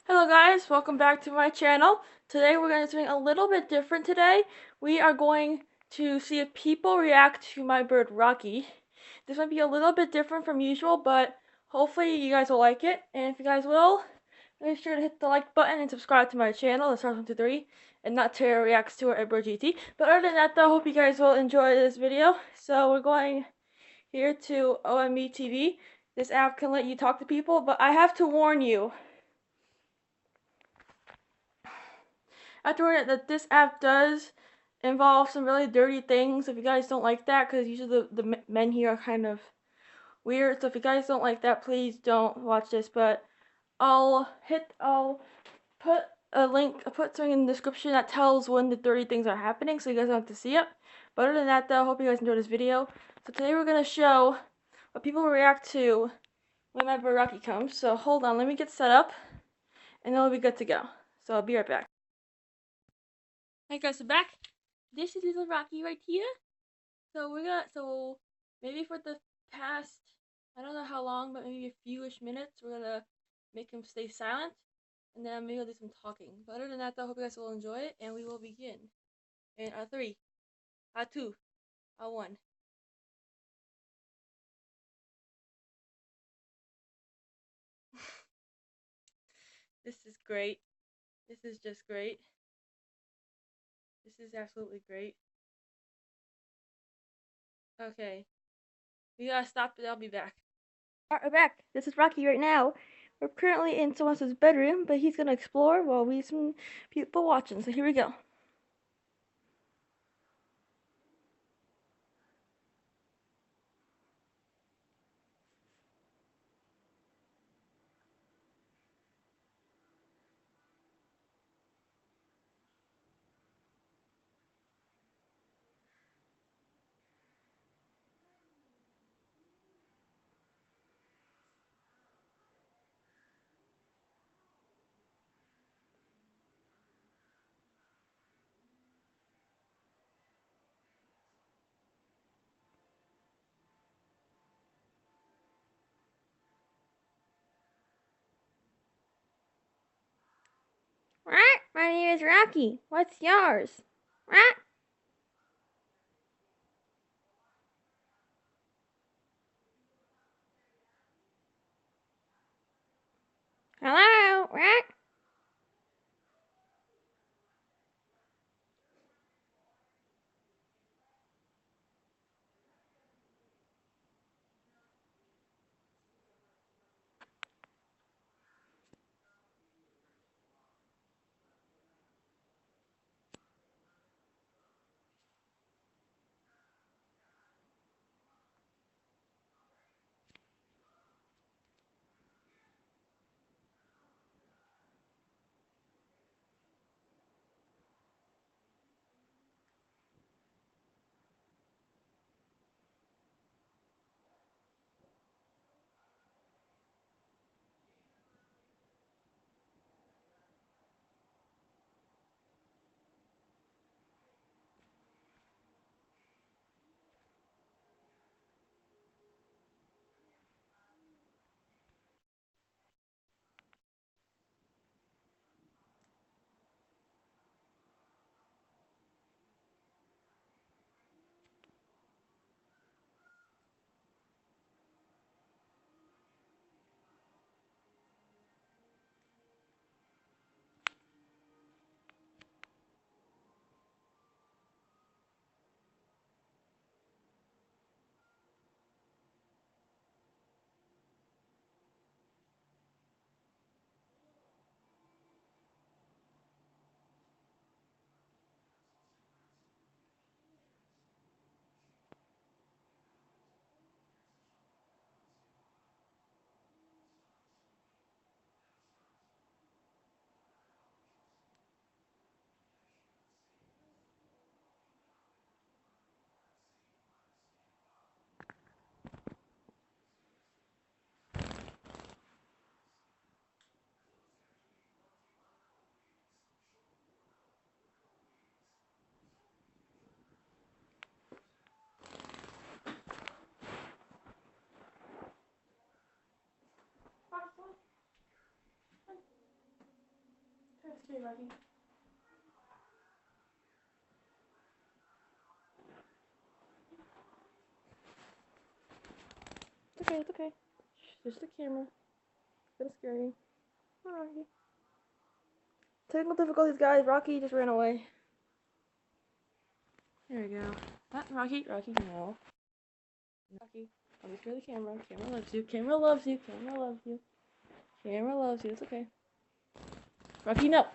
Hello guys, welcome back to my channel. Today we're going to do something a little bit different today. We are going to see if people react to my bird Rocky. This might be a little bit different from usual, but hopefully you guys will like it. And if you guys will, make sure to hit the like button and subscribe to my channel, the Stars 1 2 3, and not Tara reacts to it at GT. But other than that though, I hope you guys will enjoy this video. So we're going here to Ome TV. This app can let you talk to people, but I have to warn you. I have to warn you that this app does involve some really dirty things. If you guys don't like that, because usually the men here are kind of weird. So if you guys don't like that, please don't watch this. But I'll put a link, I'll put something in the description that tells when the dirty things are happening, so you guys don't have to see it. But other than that, though, I hope you guys enjoyed this video. So today we're gonna show what people react to when my bird Rocky comes. So hold on, let me get set up, and then we'll be good to go. So I'll be right back. Hey guys, we're back. This is little Rocky right here. So maybe for the past, I don't know how long, but maybe a fewish minutes, we're gonna make him stay silent, and then maybe I'll do some talking. But other than that, though, I hope you guys will enjoy it, and we will begin. In 3, 2, 1. This is great. This is just great. This is absolutely great. Okay, we gotta stop it. I'll be back. Alright, we're back. This is Rocky right now. We're currently in someone else's bedroom, but he's gonna explore while we some people watching. So here we go. What? My name is Rocky. What's yours? What? Hello? What? okay, Rocky. It's okay, it's okay. Just the camera. It's gonna scare you. Come on, Rocky. Technical difficulties, guys. Rocky just ran away. There we go. Rocky, no. Rocky, I'll be sure the camera. Camera loves you. Camera loves you. Camera loves you. Camera loves you. It's okay. Rocky, no.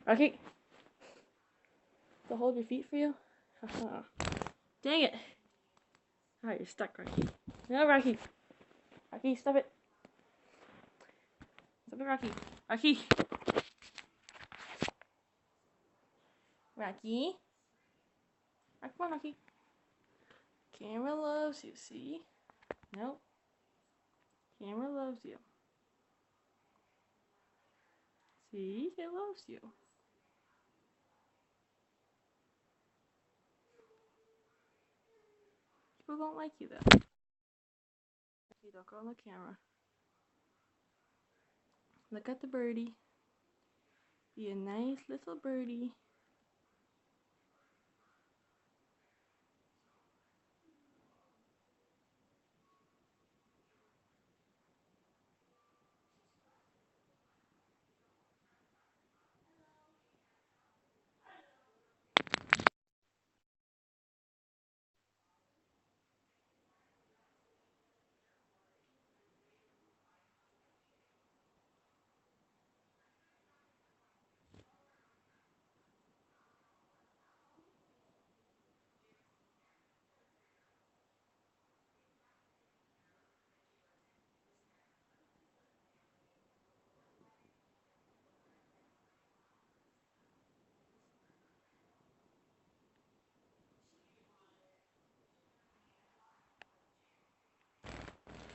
Rocky. To hold your feet for you? Haha. Dang it. Alright, you're stuck, Rocky. No, Rocky. Rocky, stop it. Stop it, Rocky. Rocky. Rocky. Come on, Rocky. Camera loves you, see? Nope. Camera loves you. See? It loves you. People don't like you, though. You don't go on the camera. Look at the birdie. Be a nice little birdie.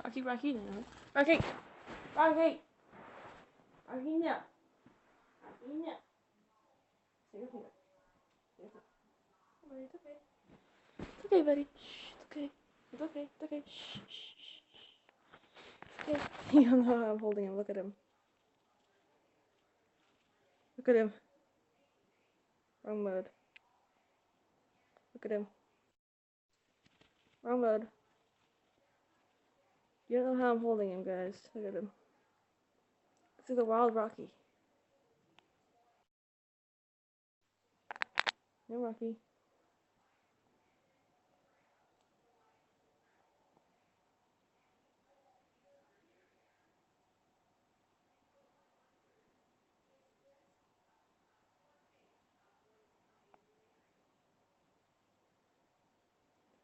Rocky, Rocky, no. Rocky! Rocky! Rocky, no. Rocky, no. Stay with me. Stay with me. Come on, it's okay. It's okay, buddy. Shh, it's okay. It's okay. It's okay. Shh, shh, shh. It's okay. You don't know how I'm holding him. Look at him. Look at him. Wrong mode. Look at him. Wrong mode. You don't know how I'm holding him, guys. Look at him. This is a wild Rocky. No, Rocky.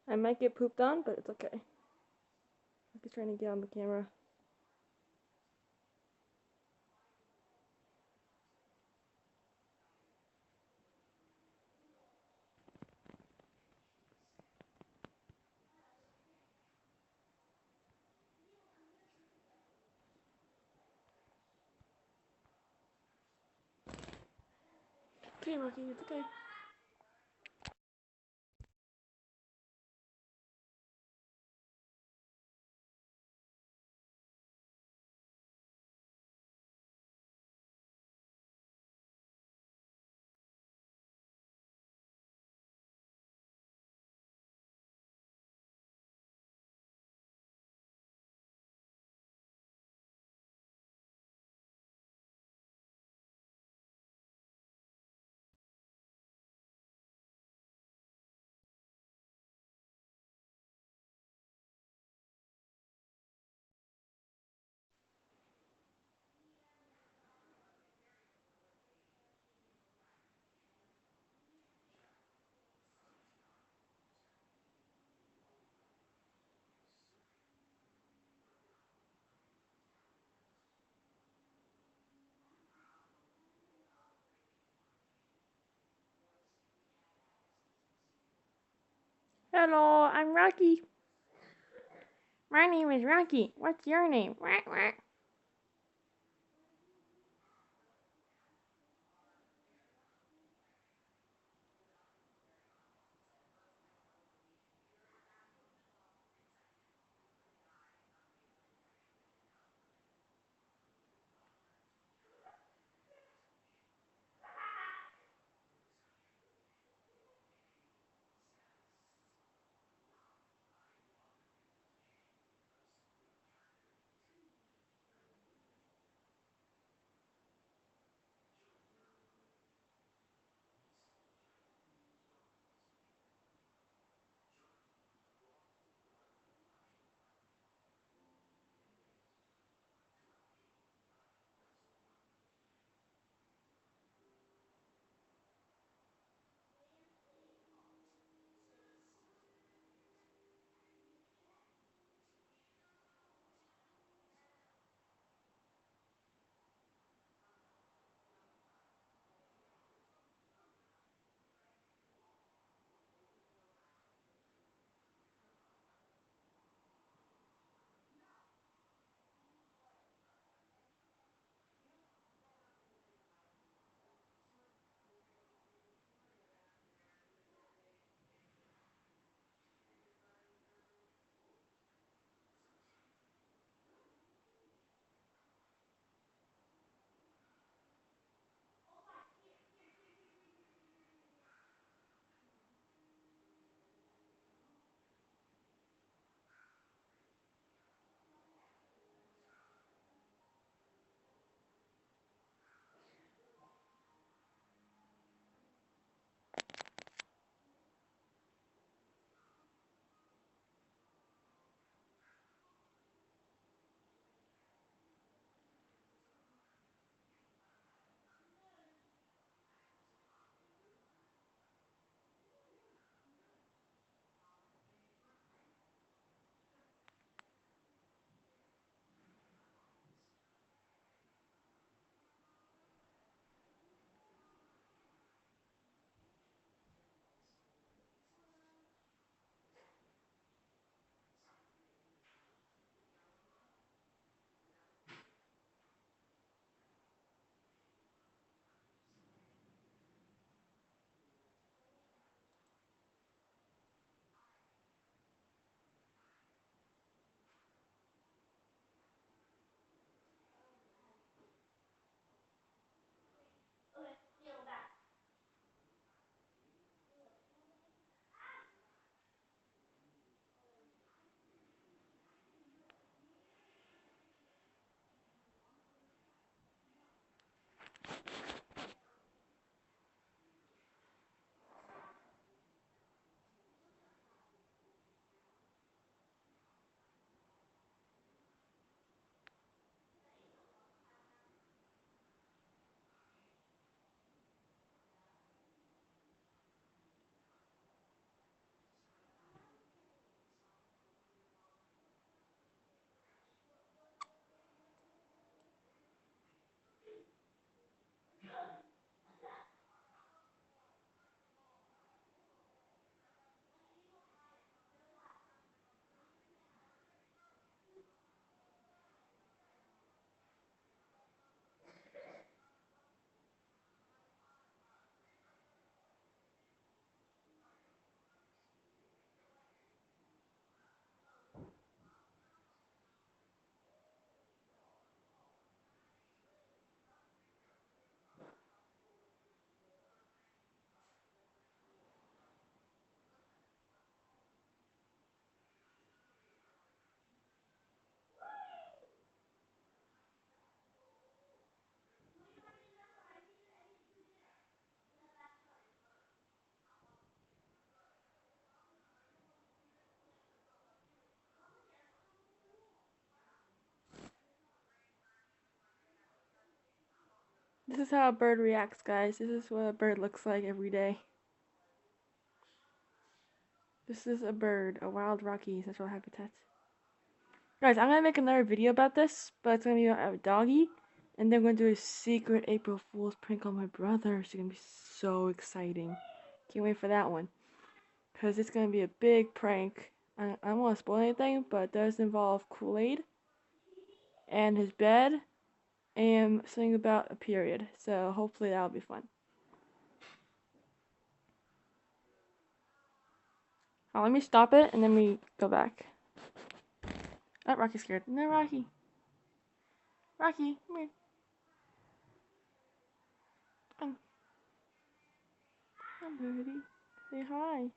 I might get pooped on, but it's okay. Rocky's trying to get on the camera. It's okay, Rocky. It's okay. Hello, I'm Rocky. My name is Rocky. What's your name? Quack, quack. This is how a bird reacts, guys. This is what a bird looks like every day. This is a bird, a wild Rocky central habitat. Guys, I'm gonna make another video about this, but it's gonna be about a doggy, and then I'm gonna do a secret April Fool's prank on my brother. It's gonna be so exciting. Can't wait for that one, cause it's gonna be a big prank. I don't want to spoil anything, but it does involve Kool-Aid and his bed and something about a period. So hopefully that'll be fun. Let me stop it and then we go back. Oh, Rocky's scared. No, Rocky. Rocky, come here. Come on, buddy. Say hi.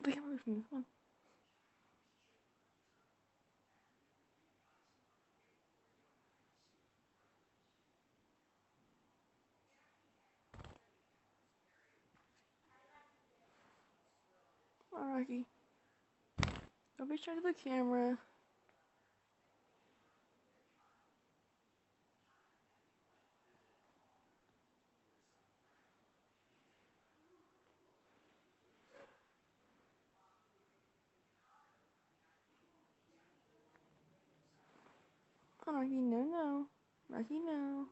Wait, I'm with me. Come on, Rocky. Don't be shy to the camera. Come on, Rocky. No, no. Rocky, no.